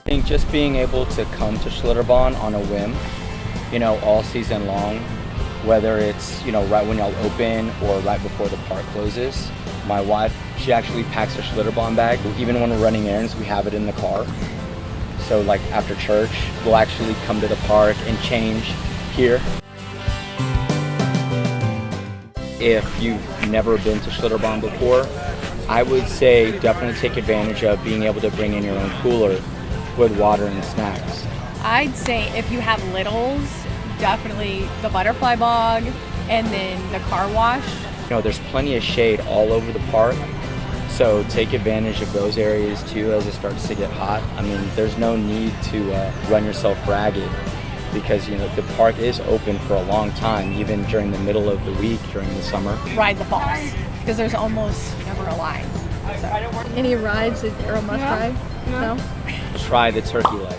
I think just being able to come to Schlitterbahn on a whim, all season long, whether it's, right when y'all open or right before the park closes. My wife, she actually packs her Schlitterbahn bag. Even when we're running errands, we have it in the car. So like after church, we'll actually come to the park and change here. If you've never been to Schlitterbahn before, I would say definitely take advantage of being able to bring in your own cooler with water and snacks. I'd say if you have littles, definitely the butterfly bog and then the car wash. There's plenty of shade all over the park, so take advantage of those areas too as it starts to get hot. I mean, there's no need to run yourself ragged because the park is open for a long time, even during the middle of the week during the summer. Ride the falls because there's almost never a line. So. Any rides that are a must ride? No. Try the turkey leg.